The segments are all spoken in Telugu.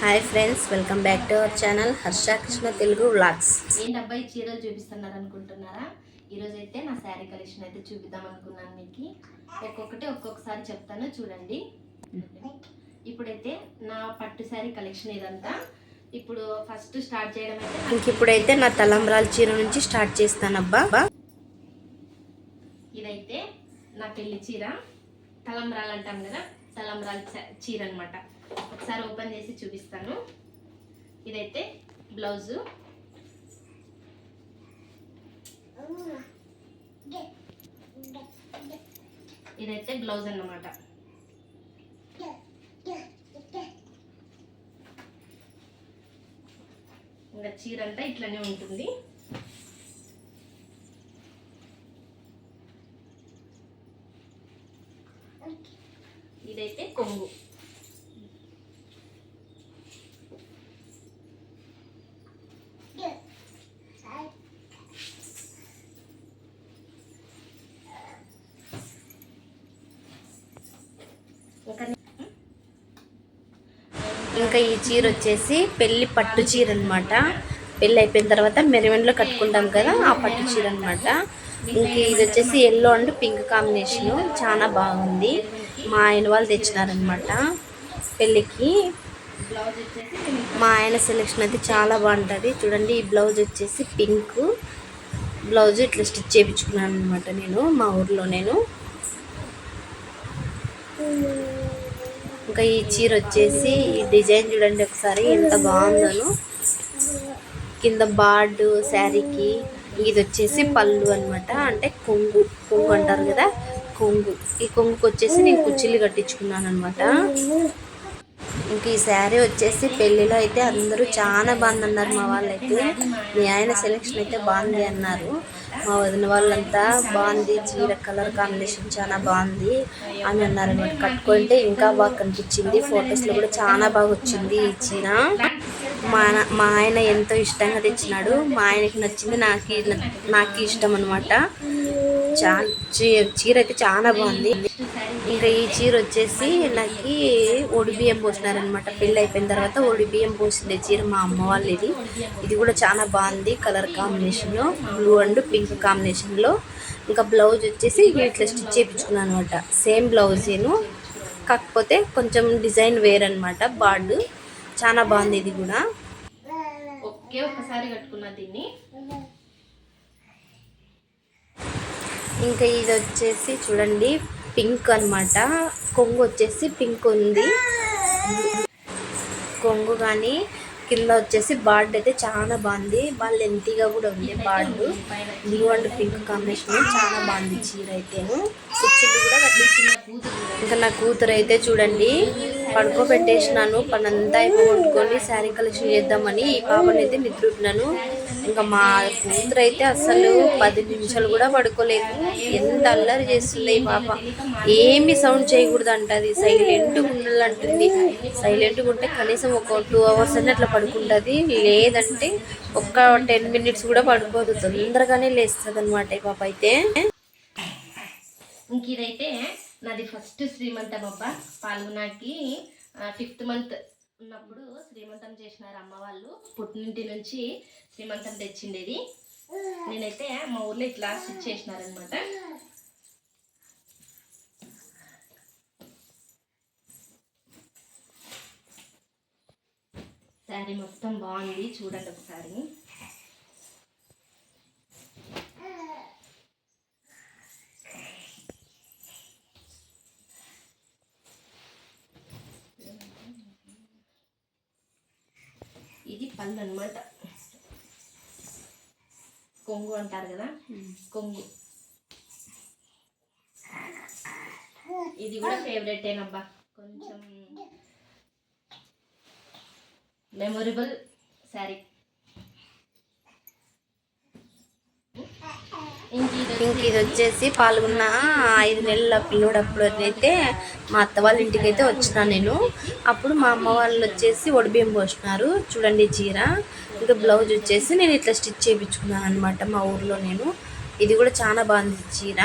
Hi friends, welcome back to our channel Harsha Krishna Telugu vlogs. ఏంటబ్బా ఈ చీరలు చూపిస్తున్నారు అనుకుంటున్నారా? ఈరోజు అయితే నా శారీ కలెక్షన్ అయితే చూపిద్దాం అనుకున్నాను. మీకు ఒక్కొక్కసారి చెప్తాను చూడండి. ఇప్పుడైతే నా పట్టు శారీ కలెక్షన్ ఇదంతా. ఇప్పుడు ఫస్ట్ స్టార్ట్ చేయడం అయితే ఇప్పుడైతే నా తలంబ్రాల చీర నుంచి స్టార్ట్ చేస్తానబ్బా. ఇదైతే నా పెళ్లి చీర, తలంబ్రాలు అంటాం కదా, తలంబ్రాల చీర అనమాట. ఒకసారి ఓపెన్ చేసి చూపిస్తాను. ఇదైతే బ్లౌజు, ఇదైతే బ్లౌజ్ అన్నమాట. ఇంకా చీర అంతా ఇట్లనే ఉంటుంది. ఇదైతే కొంగు, ఇంకా ఈ చీర వచ్చేసి పెళ్లి పట్టు చీర అనమాట. పెళ్ళి అయిపోయిన తర్వాత మెరవెన్లో కట్టుకుంటాం కదా, ఆ పట్టు చీర అనమాట. ఇంక ఇది వచ్చేసి ఎల్లో అండ్ పింక్ కాంబినేషను, చాలా బాగుంది. మా ఆయన వాళ్ళు తెచ్చినారనమాట పెళ్ళికి. మా ఆయన సెలెక్షన్ అయితే చాలా బాగుంటుంది. చూడండి, ఈ బ్లౌజ్ వచ్చేసి పింక్ బ్లౌజ్ ఇట్లా స్టిచ్ చేయించుకున్నాను అనమాట నేను మా ఊర్లో. ఇంకా ఈ చీర వచ్చేసి ఈ డిజైన్ చూడండి ఒకసారి ఎంత బాగుందను. కింద బార్డు శారీకి. ఇది వచ్చేసి పళ్ళు అనమాట, అంటే కొంగు అంటారు కదా, కొంగు. ఈ కొంగుకి వచ్చేసి నేను కుర్చీలు కట్టించుకున్నాను అనమాట. ఇంక ఈ శారీ వచ్చేసి పెళ్ళిలో అయితే అందరూ చాలా బాగుంది అన్నారు. మా వాళ్ళైతే మీ ఆయన సెలెక్షన్ అయితే బాగుంది అన్నారు. మా వదిన వాళ్ళంతా బాగుంది, చీర కలర్ కాంబినేషన్ చాలా బాగుంది అని అన్నారు అనమాట. కట్టుకుంటే ఇంకా బాగా కనిపించింది, ఫొటోస్లో కూడా చాలా బాగా వచ్చింది ఈ చీర. మా ఆయన ఎంతో ఇష్టంగా తెచ్చినాడు. మా ఆయనకి నచ్చింది, నాకు ఇష్టం అనమాట. చీర అయితే చాలా బాగుంది. ఇంకా ఈ చీర వచ్చేసి నాకు ఒడి బియ్యం పోసినారనమాట. పెళ్ళి అయిపోయిన తర్వాత ఒడి బియ్యం పోసింది చీర మా అమ్మ వాళ్ళు. ఇది కూడా చాలా బాగుంది, కలర్ కాంబినేషన్లో బ్లూ అండ్ పింక్ కాంబినేషన్లో. ఇంకా బ్లౌజ్ వచ్చేసి ఇట్లా స్టిచ్ చేయించుకున్నాను అనమాట. సేమ్ బ్లౌజేను, కాకపోతే కొంచెం డిజైన్ వేరనమాట, బార్డు. చాలా బాగుంది ఇది కూడా. ఒక్కసారి కట్టుకున్నా దీన్ని. ఇంకా ఇది వచ్చేసి చూడండి పింక్ అనమాట. కొంగు వచ్చేసి పింక్ ఉంది కొంగు, కానీ కింద వచ్చేసి బార్డు అయితే చాలా బాగుంది, బాగా లెంతీగా కూడా ఉంది బార్డు. బ్లూ అండ్ పింక్ కాంబినేషన్ చాలా బాగుంది చీర అయితేను. కుర్చీలు కూడా కట్టించిన. ఇంకా నా కూతురు అయితే చూడండి పడుకోబెట్టేసినాను, పనంతా అయిపోగొట్టుకొని శారీ కలెక్షన్ చేద్దామని ఈ పాపని అయితే నిద్రపోయినాను. ఇంకా మా కూతురు అయితే అసలు 10 నిమిషాలు కూడా పడుకోలేదు. ఎంత అల్లరి చేస్తుంది ఈ పాప. ఏమి సౌండ్ చేయకూడదు అంటది, సైలెంట్గా ఉండాలంటుంది. సైలెంట్గా ఉంటే కనీసం ఒక 2 అవర్స్ అని అట్లా పడుకుంటుంది, లేదంటే ఒక 10 మినిట్స్ కూడా పడుకోదు, తొందరగానే లేస్తుంది అనమాట ఈ పాప అయితే. ఇంక ఇదైతే నాది ఫస్ట్ శ్రీమంతం అబ్బా. పాల్గొనాకి 5th మంత్ ఉన్నప్పుడు శ్రీమంతం చేసినారు అమ్మ వాళ్ళు. పుట్టినింటి నుంచి శ్రీమంతం తెచ్చిండేది. నేనైతే మా ఊర్లో ఇట్లా స్టిచ్ చేసినారనమాట. శారీ మొత్తం బాగుంది, చూడండి ఒకసారి. ఇది పళ్ళు అనమాట, కొంగు అంటారు కదా, కొంగు. ఇది కూడా ఫేవరెట్ ఏనబ్బా, కొంచెం మెమొరబుల్ శారీ. ఇంక ఇది వచ్చేసి పాల్గొన్న 5 నెలల పిల్లోడప్పుడు అయితే మా అత్త వాళ్ళ ఇంటికి అయితే వచ్చినా నేను. అప్పుడు మా అమ్మ వాళ్ళు వచ్చేసి ఒడిబియ్యం పోసినారు. చూడండి చీర. ఇంకా బ్లౌజ్ వచ్చేసి నేను ఇట్లా స్టిచ్ చేయించుకున్నాను అనమాట మా ఊర్లో నేను. ఇది కూడా చాలా బాగుంది చీర.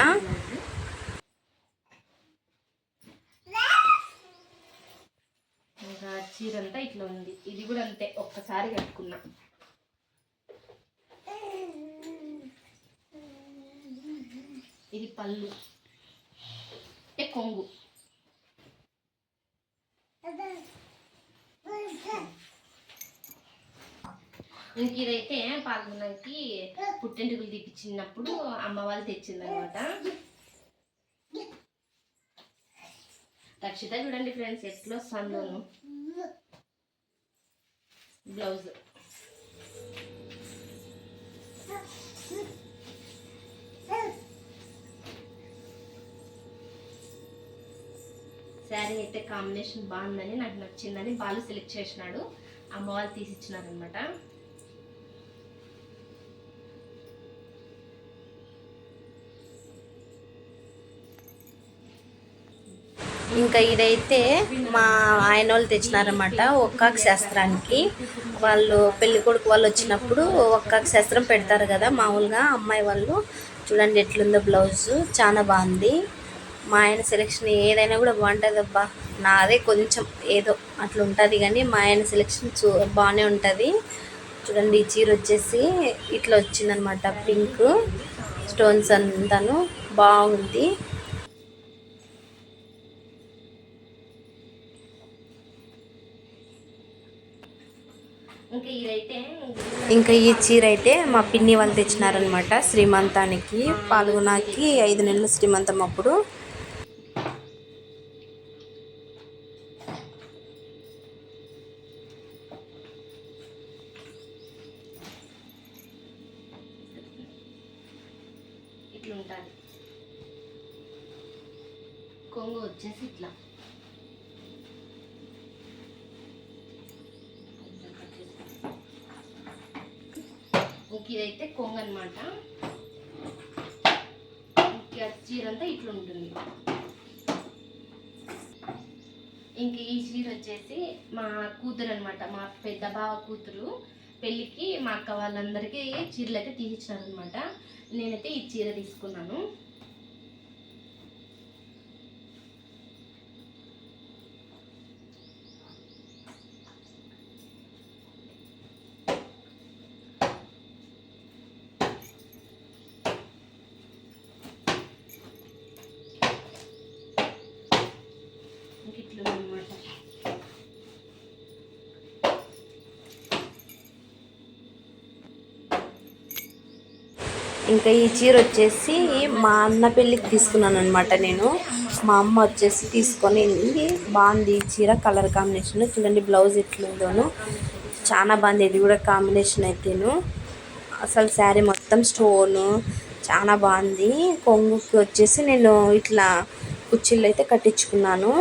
ఇంకా చీర అంతా ఇట్లా ఉంది. ఇది కూడా అంతే, ఒక్కసారి కట్టుకున్నా. ఇది పళ్ళు అంటే కొంగు. ఇంక ఇదైతే పాల్గొనకి పుట్టెంటుకులు తీపిచ్చినప్పుడు అమ్మ వాళ్ళు తెచ్చిందనమాట. రక్షిత చూడండి ఫ్రెండ్స్ ఎట్లా వస్తుందోను. బ్లౌజ్ శారీ అయితే కాంబినేషన్ బాగుందని, నాకు నచ్చిందని బాలు సెలెక్ట్ చేసినాడు. అమ్మ వాళ్ళు తీసిచ్చినారనమాట. ఇంకా ఇదైతే మా ఆయన వాళ్ళు తెచ్చినారన్నమాట ఒక్కాకు శాస్త్రానికి. వాళ్ళు పెళ్లి కొడుకు వాళ్ళు వచ్చినప్పుడు ఒక్కాకు శాస్త్రం పెడతారు కదా మామూలుగా అమ్మాయి వాళ్ళు. చూడండి ఎట్లుందో బ్లౌజ్, చాలా బాగుంది. మా ఆయన సెలెక్షన్ ఏదైనా కూడా బాగుంటుంది అబ్బా. నాదే కొంచెం ఏదో అట్లా ఉంటుంది కానీ మా ఆయన సెలెక్షన్ బాగానే ఉంటుంది. చూడండి ఈ చీర వచ్చేసి ఇట్లా వచ్చిందనమాట, పింక్ స్టోన్స్ అంతాను బాగుంది. ఇంకా ఈ చీర అయితే మా పిన్ని వాళ్ళు తెచ్చినారనమాట శ్రీమంతానికి. పాల్గొనాకి 5 నెలలు శ్రీమంతం అప్పుడు. ఇట్లా ఉంటుంది కొంగు వచ్చేసి ఇట్లా. ఇదైతే కొంగు అనమాట. చీర అంతా ఇట్లా ఉంటుంది. ఇంక ఈ చీర వచ్చేసి మా కూతురు అనమాట, మా పెద్ద బావ కూతురు పెళ్ళికి మా అక్క వాళ్ళందరికీ చీరలు అయితే తీసిచ్చినారనమాట. నేనైతే ఈ చీర తీసుకున్నాను. ఇంకా ఈ చీర వచ్చేసి మా అన్న పెళ్ళికి తీసుకున్నాను అనమాట నేను. మా అమ్మ వచ్చేసి తీసుకొని బాగుంది ఈ చీర, కలర్ కాంబినేషన్. చూడండి బ్లౌజ్ ఎట్లుందోను, చాలా బాగుంది. ఇది కూడా కాంబినేషన్ అయితేను అసలు శారీ మొత్తం స్టోను చాలా బాగుంది. కొంగుకి వచ్చేసి నేను ఇట్లా కుచ్చిళ్ళు అయితే కట్టించుకున్నాను.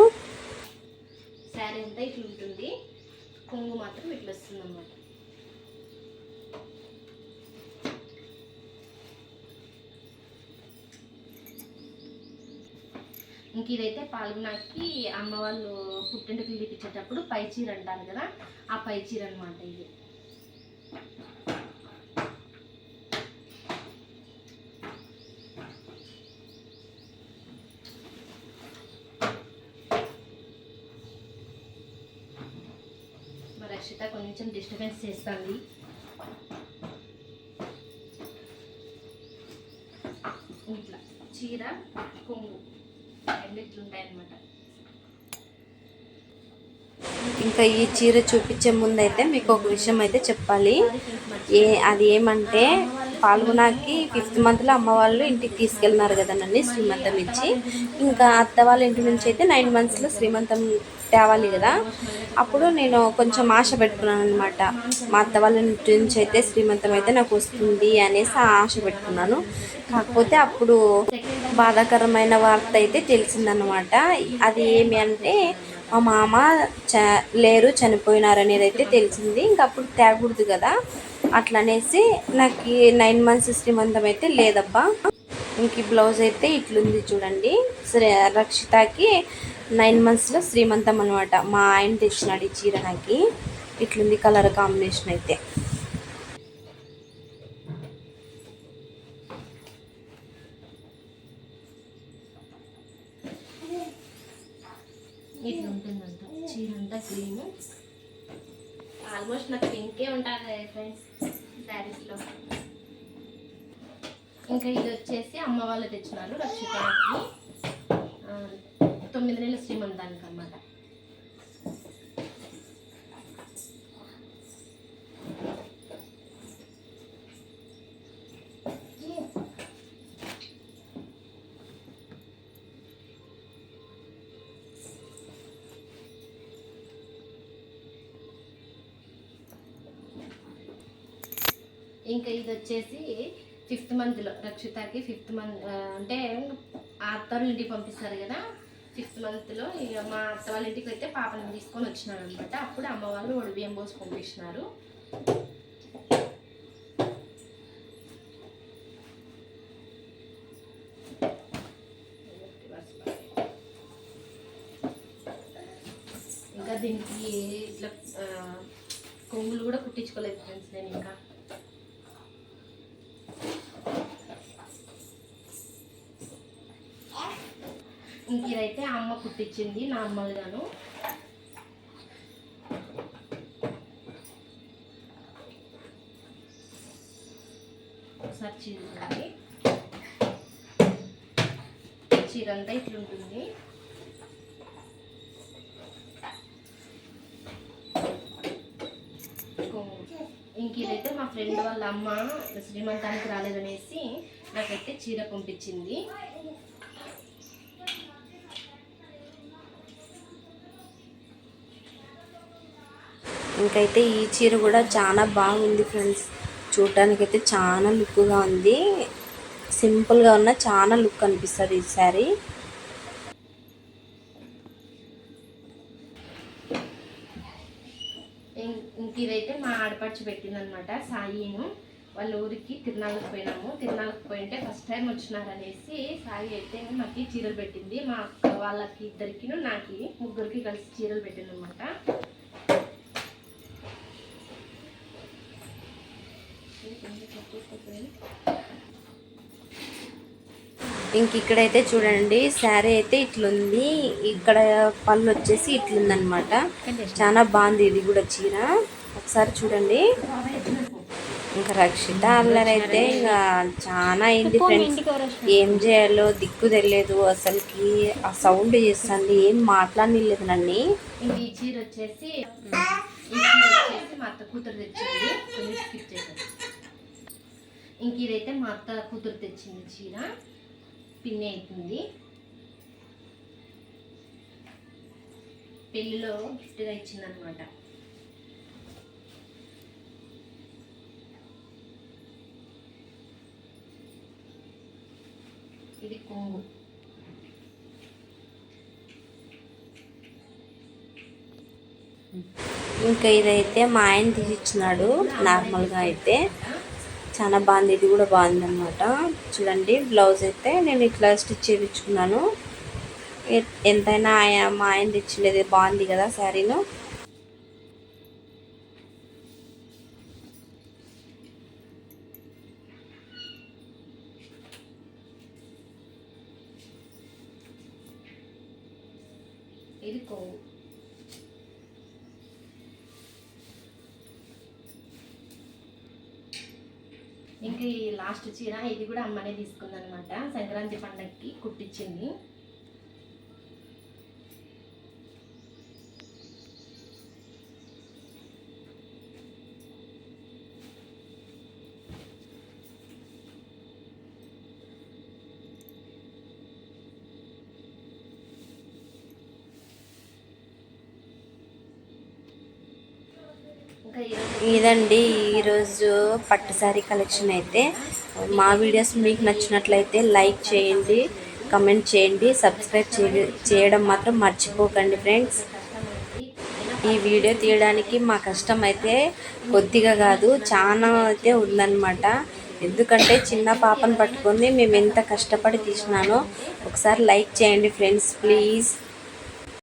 శారీ అంతా ఇట్లా ఉంటుంది, కొంగు మాత్రం ఇట్లా వస్తుంది అన్నమాట. ఇంక ఇదైతే పాల్గొనాకి అమ్మ వాళ్ళు పుట్టింటికి తీపించేటప్పుడు పై చీర అంటారు కదా, ఆ పై చీర అనమాట ఇది. మా రక్షిత కొంచెం డిస్టర్బెన్స్ చేస్తుంది. ఇట్లా చీర కొంగు ఇట్లుంటాయి అన్నమాట. ఇంకా ఈ చీర చూపించే ముందు అయితే మీకు ఒక విషయం అయితే చెప్పాలి. అది ఏమంటే పాల్గొనాకి 5th మంత్లో అమ్మ వాళ్ళు ఇంటికి తీసుకెళ్ళినారు కదా నన్ను శ్రీమంతం ఇచ్చి. ఇంకా అత్త వాళ్ళ ఇంటి నుంచి అయితే 9 monthsలో శ్రీమంతం తేవాలి కదా. అప్పుడు నేను కొంచెం ఆశ పెట్టుకున్నాను అనమాట, మా అత్త వాళ్ళ ఇంటి నుంచి అయితే శ్రీమంతం అయితే నాకు వస్తుంది అనేసి ఆశ పెట్టుకున్నాను. కాకపోతే అప్పుడు బాధాకరమైన వార్త అయితే తెలిసిందనమాట. అది ఏమి అంటే మా మామ లేరు, చనిపోయినారు అనేది అయితే తెలిసింది. ఇంకప్పుడు తేకూడదు కదా, అట్లా అనేసి నాకు 9 months శ్రీమంతం అయితే లేదబ్బా. ఇంక ఈ బ్లౌజ్ అయితే ఇట్లుంది చూడండి. రక్షితకి 9 monthsలో శ్రీమంతం అనమాట. మా ఆయన తెచ్చినాడు ఈ చీర నాకు. ఇట్లుంది కలర్ కాంబినేషన్ అయితే. ఇట్లా ఉంటుందంట చీర అంతా క్రీమ్. ఆల్మోస్ట్ నాకు పింకే ఉంటుంది ఫ్రెండ్స్ శారీస్లో. ఇంకా ఇది వచ్చేసి అమ్మ వాళ్ళు తెచ్చినారు రక్షితాకి 9 నెలల శ్రీమంతానికి అన్నమాట. ఇంకా ఇది వచ్చేసి 5th మంత్లో రక్షితకి 5th మంత్ అంటే అత్తవాళ్ళ ఇంటికి పంపిస్తారు కదా. 5th మంత్లో ఇక మా అత్త వాళ్ళ ఇంటికి అయితే పాపని తీసుకొని వచ్చినారు అనమాట. అప్పుడు అమ్మ వాళ్ళు బియ్యం పోసి పంపించినారు. ఇంకా దీనికి ఇట్లా కొంగులు కూడా కుట్టించుకోలేదు ఫ్రెండ్స్ నేను. ఇంకా ఇదైతే అమ్మ కుట్టించింది నార్మల్గాను. ఒకసారి చీర చీరంతా ఇట్లుంటుంది. ఇంక ఇదైతే మా ఫ్రెండ్ వాళ్ళ అమ్మ శ్రీమంతానికి రాలేదనేసి నాకైతే చీర పంపించింది. ఇంకైతే ఈ చీర కూడా చాలా బాగుంది ఫ్రెండ్స్. చూడటానికైతే చాలా లుక్గా ఉంది. సింపుల్గా ఉన్న చాలా లుక్ అనిపిస్తుంది ఈ శారీ. ఇంక ఇదైతే మా ఆడపడుచు పెట్టిందనమాట. సాయిను వాళ్ళ ఊరికి తిరునాళ్ళకి పోయినాము. తిరునాళ్ళకి పోయింటే ఫస్ట్ టైం వచ్చినారనేసి సాయి అయితే మాకు చీరలు పెట్టింది. మా అక్క వాళ్ళకి ఇద్దరికి నాకు ముగ్గురికి కలిసి చీరలు పెట్టింది అనమాట. ఇంక ఇక్కడైతే చూడండి శారీ అయితే ఇట్లుంది. ఇక్కడ పళ్ళు వచ్చేసి ఇట్లుందనమాట. చాలా బాగుంది ఇది కూడా చీర. ఒకసారి చూడండి. ఇంకా రక్షిత అల్లరైతే ఇంకా చాలా అయింది ఫ్రెండ్స్. ఏం చేయాలో దిక్కు తెలియదు అసలుకి. ఆ సౌండ్ చేస్తుంది, ఏం మాట్లాడలేదు నన్ను. ఈ చీర వచ్చేసి మా అత్త కూతురు తెచ్చింది. ఇంక ఇదైతే మా అత్త కూతురు తెచ్చింది చీర. పిన్ని అవుతుంది. పెళ్ళిలో గిఫ్ట్గా ఇచ్చిందనమాట. ఇది కొంగు. ఇంకా ఇదైతే మా ఆయన తీసిచ్చినాడు నార్మల్గా. అయితే చాలా బాగుంది. ఇది కూడా బాగుంది అనమాట. చూడండి బ్లౌజ్ అయితే నేను ఇట్లా స్టిచ్ చేయించుకున్నాను. ఎంతైనా మా ఆయన తెచ్చినది బాగుంది కదా శారీను. ఇది కొంగు. ఇంకా ఈ లాస్ట్ చీర ఇది కూడా అమ్మనే తీసుకుందనమాట. సంక్రాంతి పండగకి కుట్టించింది. ఇదండి ఈరోజు పట్టు శారీ కలెక్షన్. అయితే మా వీడియోస్ మీకు నచ్చినట్లయితే లైక్ చేయండి, కమెంట్ చేయండి, సబ్స్క్రైబ్ చేయడం మాత్రం మర్చిపోకండి ఫ్రెండ్స్. ఈ వీడియో తీయడానికి మా కష్టం అయితే కొద్దిగా కాదు, చాలా అయితే ఉందన్నమాట. ఎందుకంటే చిన్న పాపను పట్టుకొని మేము ఎంత కష్టపడి తీసినానో ఒకసారి లైక్ చేయండి ఫ్రెండ్స్ ప్లీజ్.